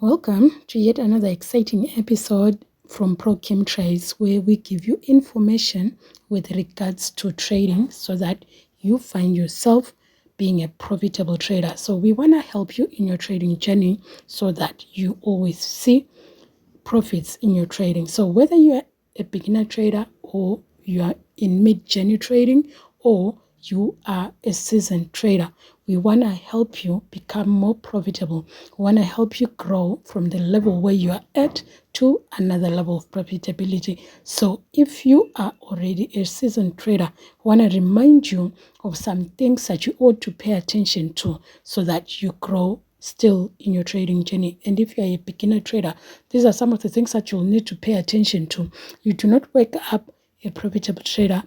Welcome to yet another exciting episode from Propfirm Trades, where we give you information with regards to trading so that you find yourself being a profitable trader. So we want to help you in your trading journey so that you always see profits in your trading. So whether you are a beginner trader or you are in mid-journey trading or you are a seasoned trader, we want to help you become more profitable. We want to help you grow from the level where you are at to another level of profitability. So if you are already a seasoned trader, I want to remind you of some things that you ought to pay attention to so that you grow still in your trading journey. And if you're a beginner trader, these are some of the things that you'll need to pay attention to. You do not wake up a profitable trader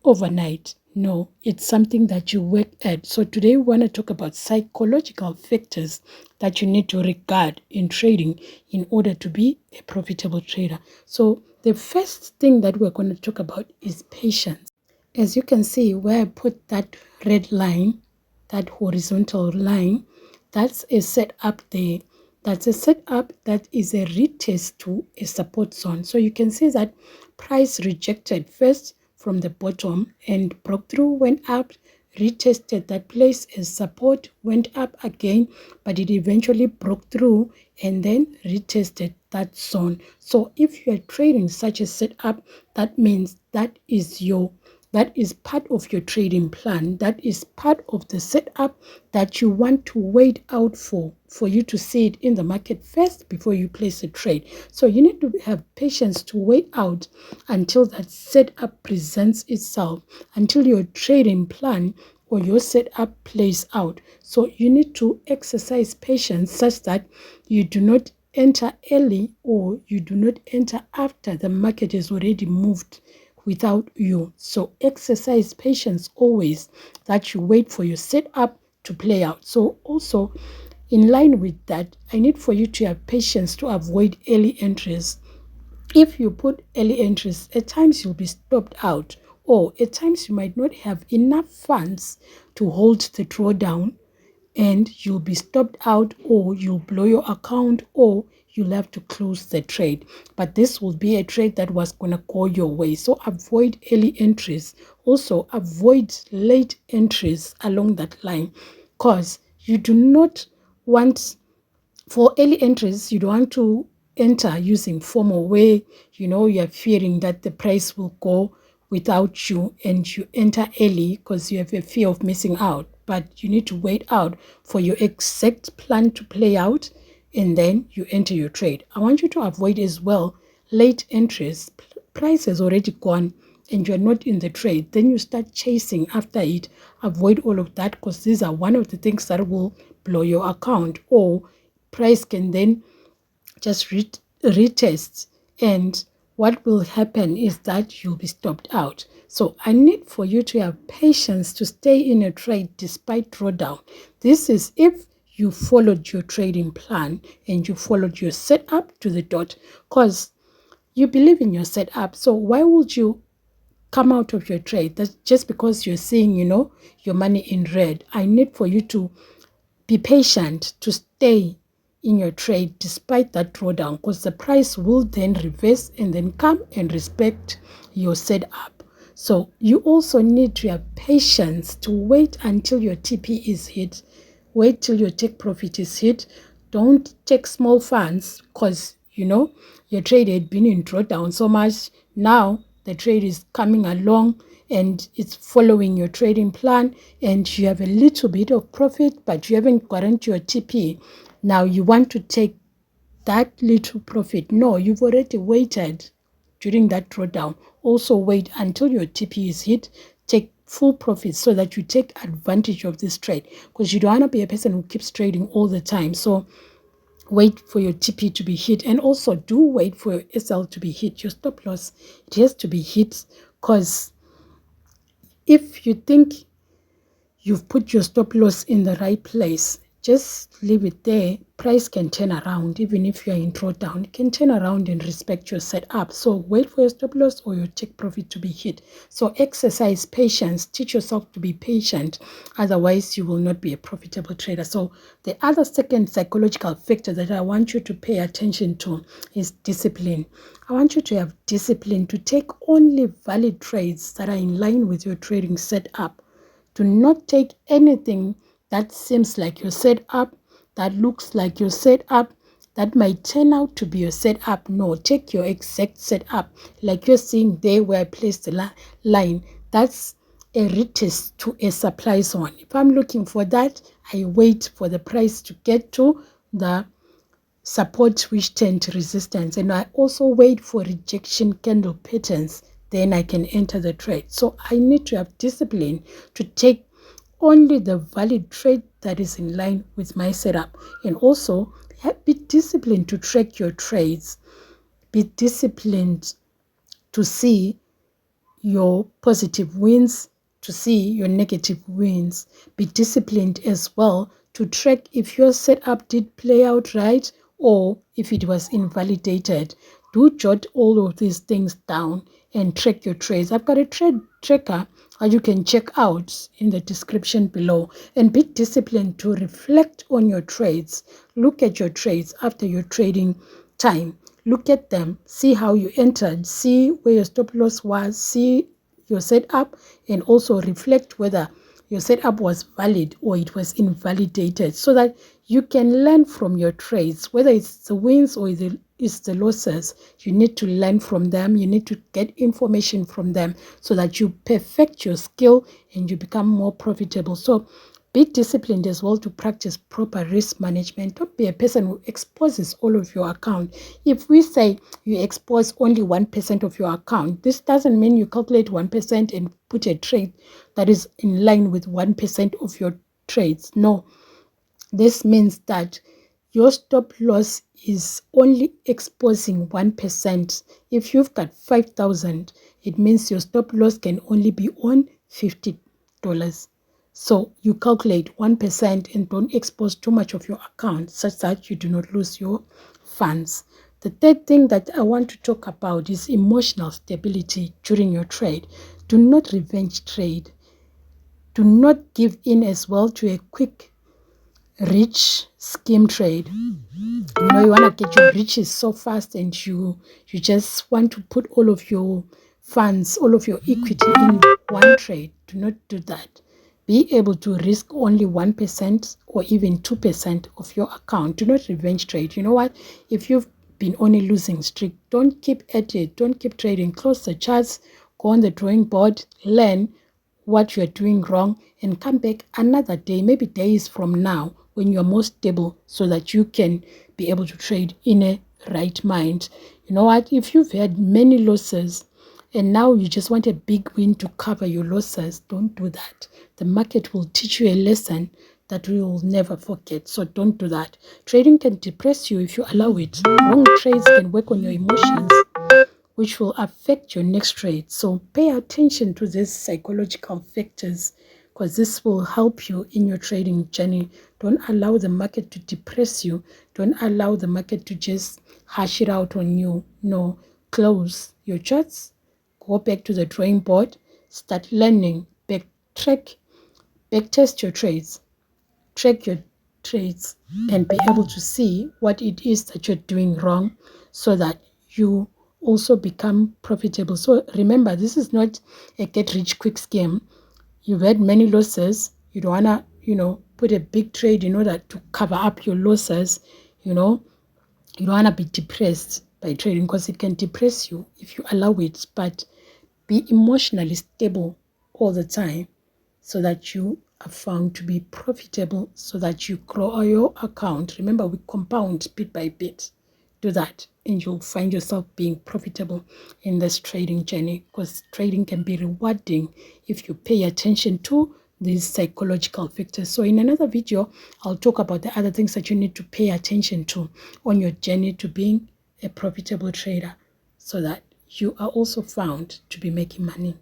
overnight. No, it's something that you work at. So today we want to talk about psychological factors that you need to regard in trading in order to be a profitable trader. So the first thing that we're going to talk about is patience. As you can see where I put that red line, that horizontal line, that's a setup there. That's a setup that is a retest to a support zone. So you can see that price rejected first from the bottom and broke through, went up, retested that place as support, went up again, but it eventually broke through and then retested that zone. So if you are trading such a setup, that means that is part of your trading plan. That is part of the setup that you want to wait out for you to see it in the market first before you place a trade. So you need to have patience to wait out until that setup presents itself, until your trading plan or your setup plays out. So you need to exercise patience such that you do not enter early or you do not enter after the market has already moved without you. So exercise patience always, that you wait for your setup to play out. So also in line with that, I need for you to have patience to avoid early entries. If you put early entries, at times you'll be stopped out, or at times you might not have enough funds to hold the drawdown and you'll be stopped out, or you'll blow your account, or you'll have to close the trade. But this will be a trade that was going to go your way. So avoid early entries. Also avoid late entries along that line, because you do not want, for early entries, you don't want to enter using FOMO where you're fearing that the price will go without you and you enter early because you have a fear of missing out. But you need to wait out for your exact plan to play out and then you enter your trade. I want you to avoid as well late entries. Price has already gone and you're not in the trade, then you start chasing after it. Avoid all of that, because these are one of the things that will blow your account, or price can then just retest, and what will happen is that you'll be stopped out. So I need for you to have patience to stay in a trade despite drawdown. This is if you followed your trading plan and you followed your setup to the dot, because you believe in your setup. So why would you come out of your trade? That's just because you're seeing your money in red. I need for you to be patient, to stay in your trade despite that drawdown, because the price will then reverse and then come and respect your setup. So you also need to have patience to wait until your TP is hit. Wait till your take profit is hit. Don't take small funds, because your trade had been in drawdown so much. Now the trade is coming along and it's following your trading plan, and you have a little bit of profit, but you haven't guaranteed your TP. Now you want to take that little profit. No, you've already waited during that drawdown. Also wait until your TP is hit. Take full profit so that you take advantage of this trade, because you don't want to be a person who keeps trading all the time. So wait for your TP to be hit, and also do wait for your SL to be hit. Your stop loss, it has to be hit, because if you think you've put your stop loss in the right place, just leave it there price can turn around. Even if you're in drawdown, it can turn around and respect your setup. So wait for your stop loss or your take profit to be hit. So exercise patience. Teach yourself to be patient. Otherwise, you will not be a profitable trader. So the other second psychological factor that I want you to pay attention to is discipline. I want you to have discipline to take only valid trades that are in line with your trading setup. Do not take anything that seems like your setup, that looks like your setup, that might turn out to be your setup. No, take your exact setup. Like you're seeing there where I placed the line. That's a retest to a supply zone. If I'm looking for that, I wait for the price to get to the support which turned to resistance, and I also wait for rejection candle patterns, then I can enter the trade. So I need to have discipline to take only the valid trade that is in line with my setup, and also be disciplined to track your trades. Be disciplined to see your positive wins, to see your negative wins. Be disciplined as well to track if your setup did play out right or if it was invalidated. Do jot all of these things down and track your trades. I've got a trade tracker that you can check out in the description below. And be disciplined to reflect on your trades. Look at your trades after your trading time. Look at them, see how you entered, see where your stop loss was, see your setup, and also reflect whether your setup was valid or it was invalidated, so that you can learn from your trades, whether it's the wins or it's the losses. You need to learn from them. You need to get information from them so that you perfect your skill and you become more profitable. So be disciplined as well to practice proper risk management. Don't be a person who exposes all of your account. If we say you expose only 1% of your account, this doesn't mean you calculate 1% and put a trade that is in line with 1% of your trades. No, this means that your stop loss is only exposing 1%. If you've got 5,000, it means your stop loss can only be on $50. So you calculate 1% and don't expose too much of your account such that you do not lose your funds. The third thing that I want to talk about is emotional stability during your trade. Do not revenge trade. Do not give in as well to a quick rich scheme trade. You know, you want to get your riches so fast and you just want to put all of your funds, all of your equity in one trade. Do not do that. Be able to risk only 1% or even 2% of your account. Do not revenge trade. You know what? If you've been on a losing streak, don't keep at it. Don't keep trading. Close the charts, go on the drawing board, learn what you're doing wrong, and come back another day, maybe days from now, when you're more stable, so that you can be able to trade in a right mind. You know what? If you've had many losses and now you just want a big win to cover your losses, don't do that. The market will teach you a lesson that we will never forget. So don't do that. Trading can depress you if you allow it. Wrong trades can work on your emotions, which will affect your next trade. So pay attention to these psychological factors, because this will help you in your trading journey. Don't allow the market to depress you. Don't allow the market to just hash it out on you. No, close your charts, go back to the drawing board, start learning, backtrack, backtest your trades, track your trades, and be able to see what it is that you're doing wrong so that you also become profitable. So remember, this is not a get rich quick scheme. You've had many losses. You don't want to, put a big trade in order to cover up your losses. You don't want to be depressed by trading, because it can depress you if you allow it. But be emotionally stable all the time so that you are found to be profitable, so that you grow your account. Remember, we compound bit by bit. Do that and you'll find yourself being profitable in this trading journey, because trading can be rewarding if you pay attention to these psychological factors. So in another video, I'll talk about the other things that you need to pay attention to on your journey to being a profitable trader, so that you are also found to be making money.